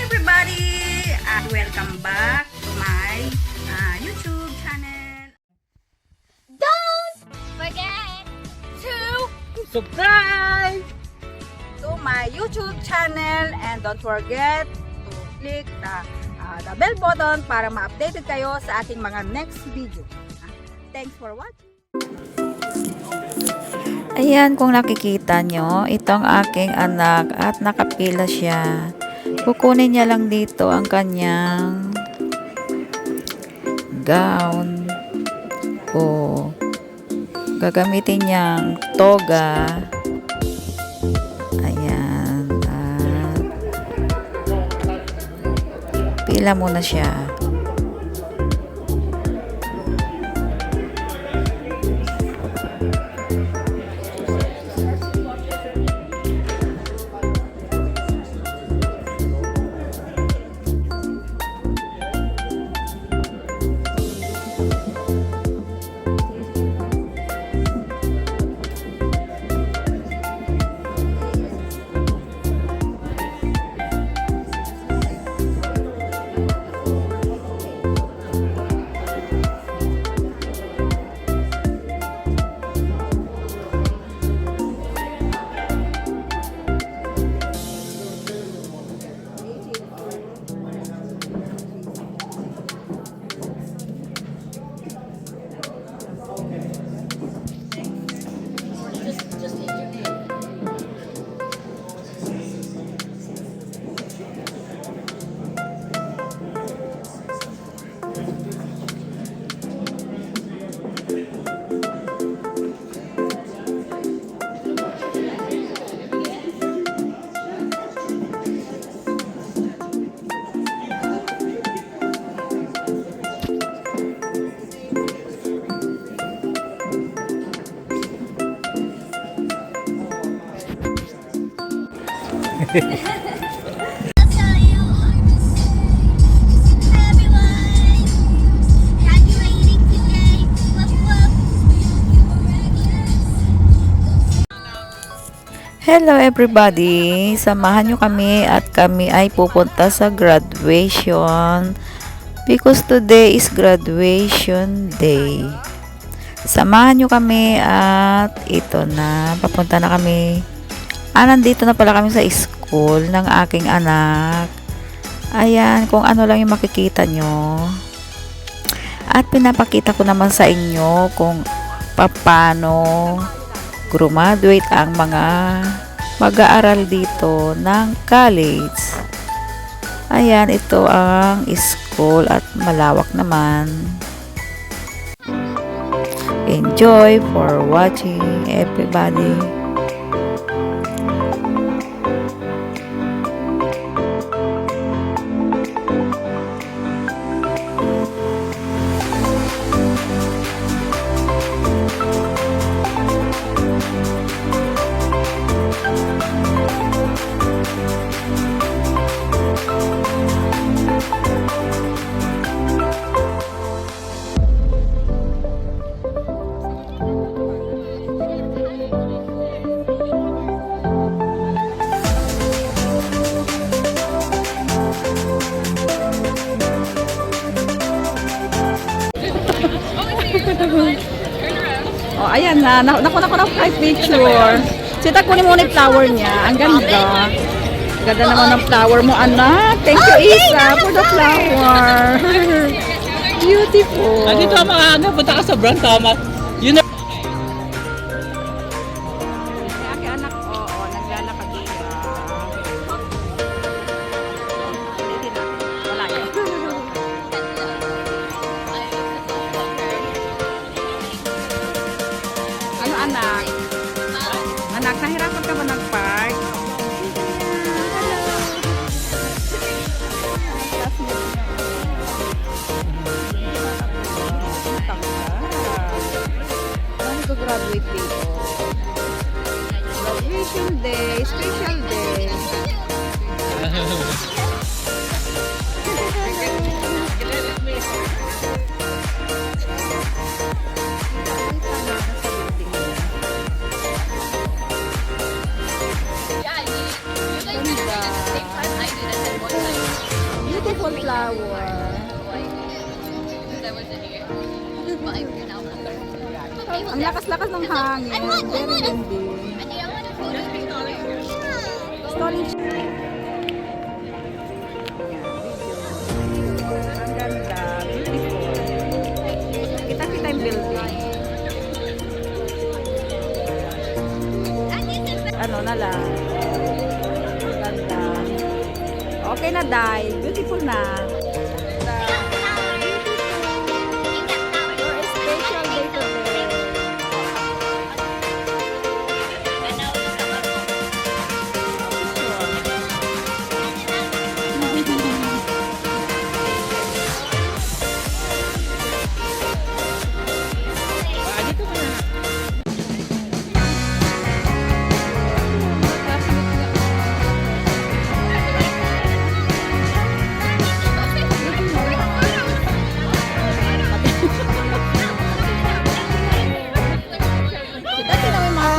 everybody! Welcome back to my YouTube channel. Don't forget to Subscribe to my YouTube channel and don't forget to click the bell button para ma-updated kayo sa ating mga next video. Thanks for watching! Ayan, kung nakikita nyo, itong aking anak at nakapila siya. Kukunin niya lang dito ang kanyang gown. O gagamitin niyang toga. Ayan. At pila muna siya. Hello everybody! Samahan nyo kami at kami ay pupunta sa graduation because today is graduation day. Samahan nyo kami at ito na, papunta na kami. Nandito na pala kami sa school ng aking anak. Ayan, kung ano lang yung makikita nyo. At pinapakita ko naman sa inyo kung paano graduate ang mga mag-aaral dito ng college. Ayan, ito ang school at malawak naman. Enjoy for watching everybody. Oh, ayan na. Naku na picture. Sita, kunin mo na yung flower niya. Ang ganda. Ganda naman ng flower mo, anak. Thank you, Isa, for the flower. Beautiful. Dito ang mga ano, punta ka sa brand, tama. Yun na. Kaya anak, oo, naglalakad dito. Wala yun. Ano, anak? Anak, nahirapan ka ba nag-park? Graduate dito. Graduation day, special day. yeah, you like did it at the same time I did it at one time. beautiful flower. Ang lakas-lakas ng hangin. Very windy. Storage. Ang ganda. Beautiful. Kita-kita yung building. Ano na lang. Ang ganda. Okay na, Day. Beautiful na. Your special day today.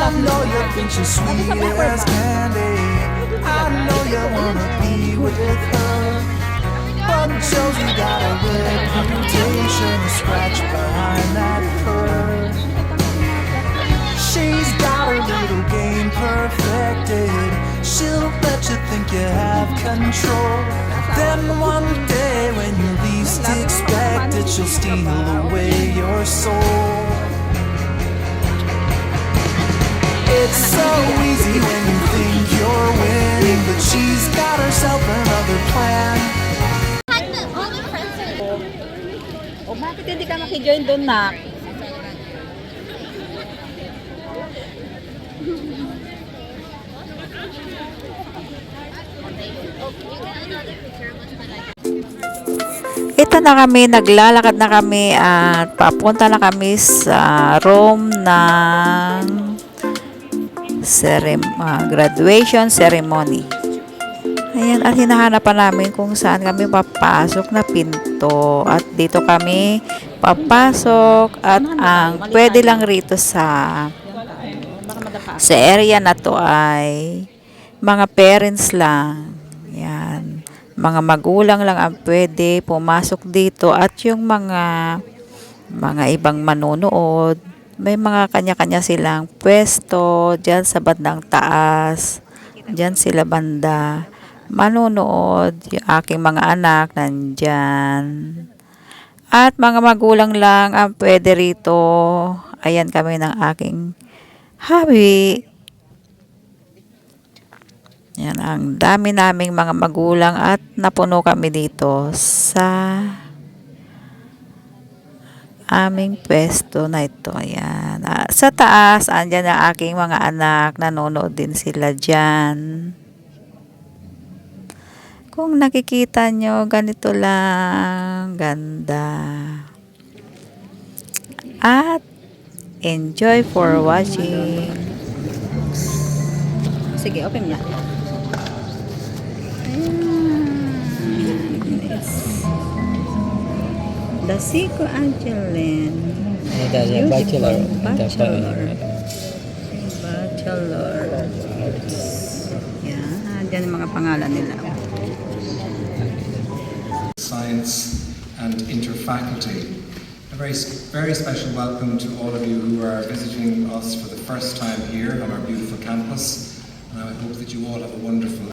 I know you think she's sweet as candy. I know you wanna be with her, but Josie got a reputation to scratch behind that purr. She's got her little game perfected. She'll let you think you have control. Then one day when you least expect it, she'll steal away your soul. It's so easy when you think you're winning, but she's got herself another plan. O bakit hindi ka makijoin doon, Nak? Ito na kami, naglalakad na kami at papunta na kami sa room ng graduation ceremony. Ayan, at hinahanapan namin kung saan kami papasok na pinto. At dito kami papasok at ang pwede lang rito sa area na to ay mga parents lang. Yan. Mga magulang lang ang pwede pumasok dito at yung mga ibang manonood, may mga kanya-kanya silang pwesto dyan sa bandang taas. Dyan sila banda manonood. Yung aking mga anak nandyan. At mga magulang lang ang pwede rito. Ayan kami ng aking hubby. Yan, ang dami naming mga magulang at napuno kami dito sa aming pwesto na ito. Ayan. Sa taas, andyan ang aking mga anak. Nanonood din sila dyan. Kung nakikita nyo, ganito lang. Ganda. At enjoy for watching. Sige, open niya. Dasico Angeline. Bachelor. Bachelor. Yan. Diyan yung mga pangalan nila. Science and interfaculty. A very special welcome to all of you who are visiting us for the first time here on our beautiful campus. And I hope that you all have a wonderful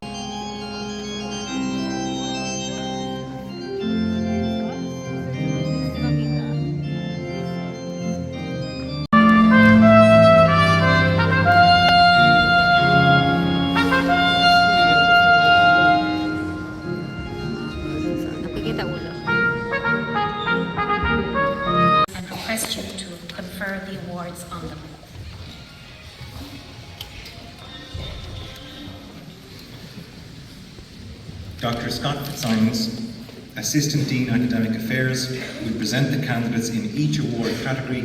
and request you to confer the awards on them. Dr. Scott Fitzsimons, Assistant Dean Academic Affairs, will present the candidates in each award category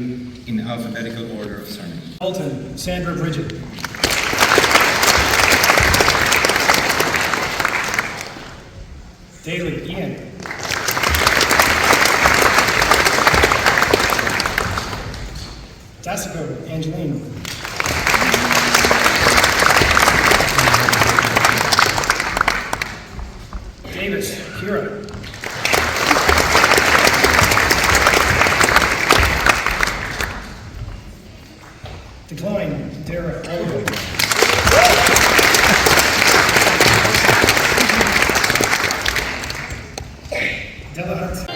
in alphabetical order of surname. Bolton, Sandra Bridget. Daly, Ian. Dassico, Angeline. Davis, Kira. Decline, Dara, Oliver. Della Hunt.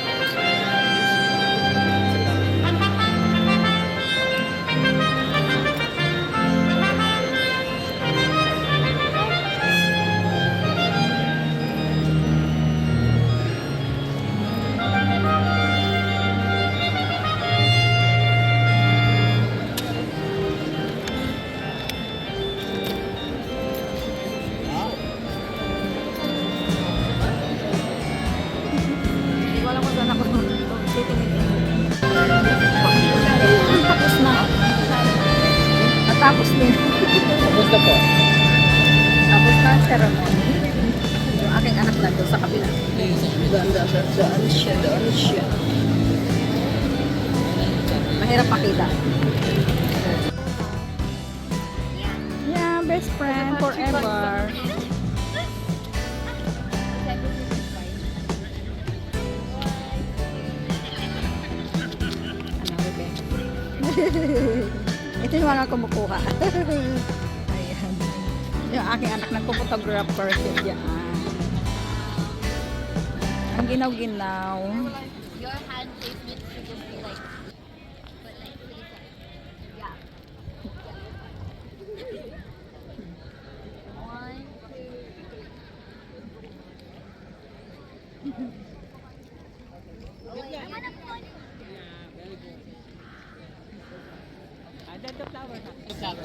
Wala ko saan ako titingin. Tapos na. Natapos din. Tapos na po. Tapos na ang ceremony. Yung aking anak na doon sa kabila. Doon siya. Mahirap makita. Yeah, best friend forever. Ano, bebe? Ito yung mga kumukuha. Ayan. Yung aking anak nagpo-photographer siya dyan. Ang ginaw-ginaw. Your hand placement should just be like, but like to the side. Yeah. One, two. Oh, wait, yan ang one. The flower na.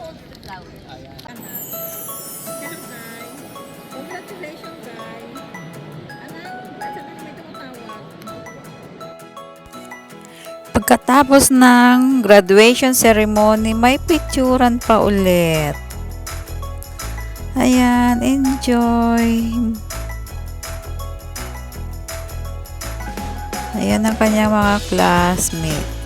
Hold the flower. Congratulations, guys. Basta na may tumatawag. Pagkatapos ng graduation ceremony, may picturean pa ulit. Ayan, enjoy. Ayan ang kanyang mga classmates.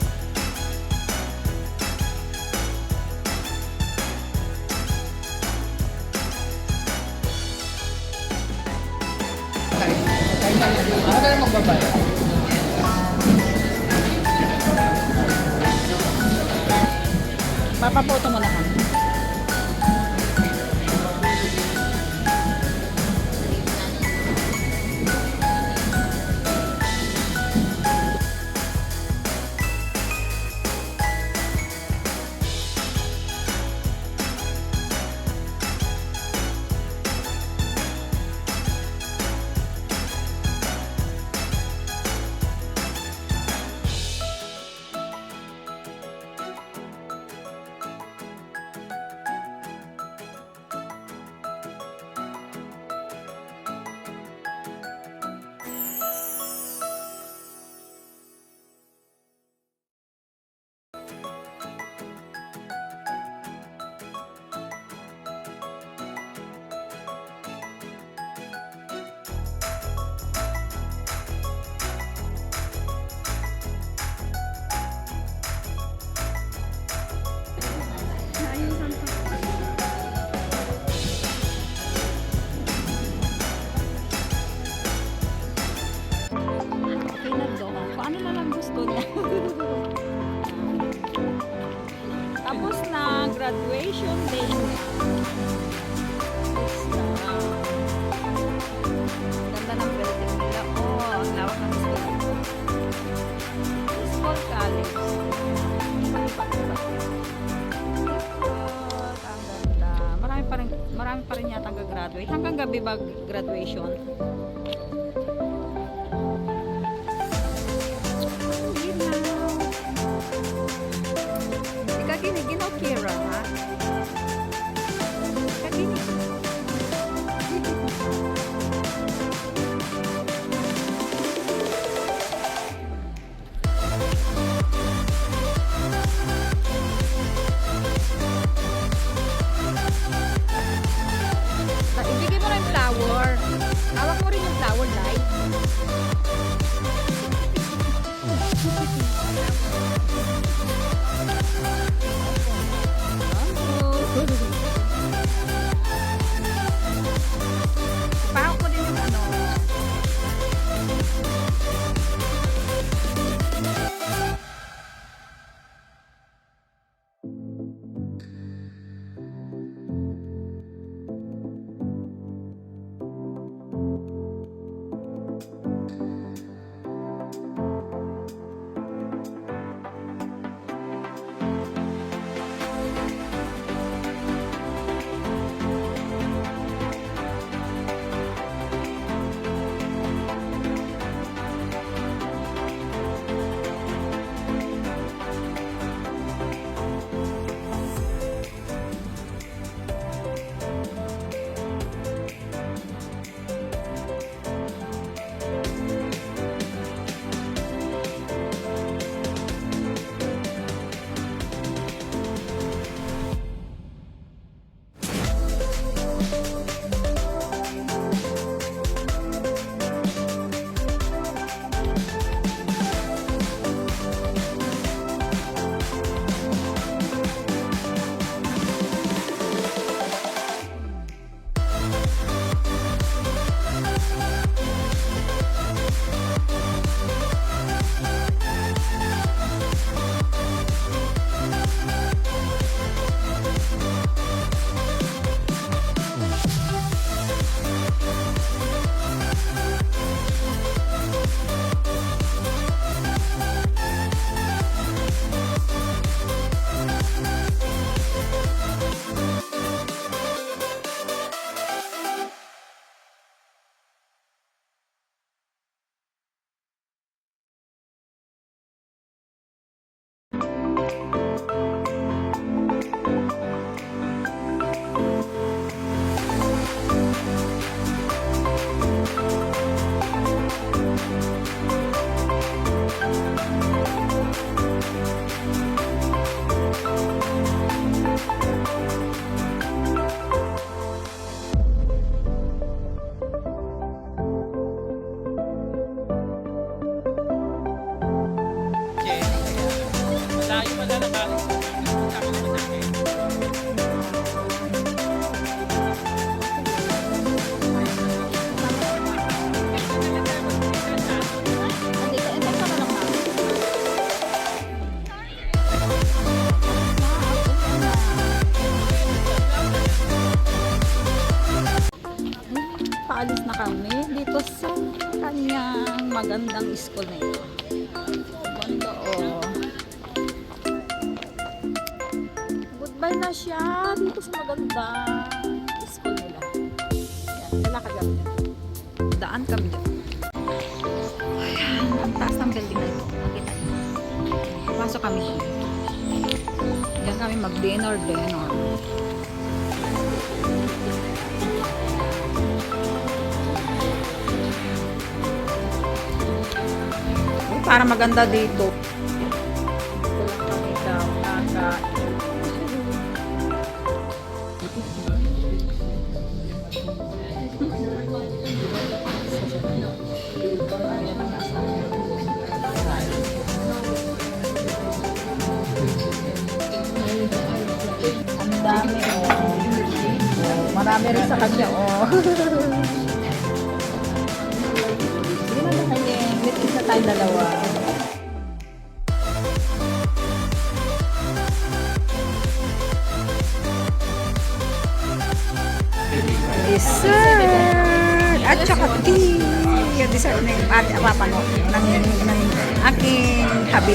Papapoto mo na kami. Paano na lang gusto niya? Tapos na graduation day niya. Ganda ng building nila. Oh, ang lawak ng school. School college. Iba-iba. Ang ganda. Marami pa rin yata gagraduate. Hanggang gabi ba graduation? Ginaw Kira, ha? Kaginig. Ibigay mo na yung flower. Hawak mo rin yung flower, Lai. kami dito sa kanyang magandang school na ito. Ganda oh. Goodbye na siya dito sa magandang school nila. Ayan, lalakad kami dyan. Daan kami dyan. Ayan, ang taas ng building na ito. Nakita niyo. Pasok kami. Diyan kami mag-dinner. Para maganda dito. Dito lang kami daw kakain. Ang dami oh. Marami rin sa kanya oh. Sige na na kayo. Meet na tayo dalawa. Dessert! At saka tea! Yung dessert na yung ate, papa no, ng aking habi.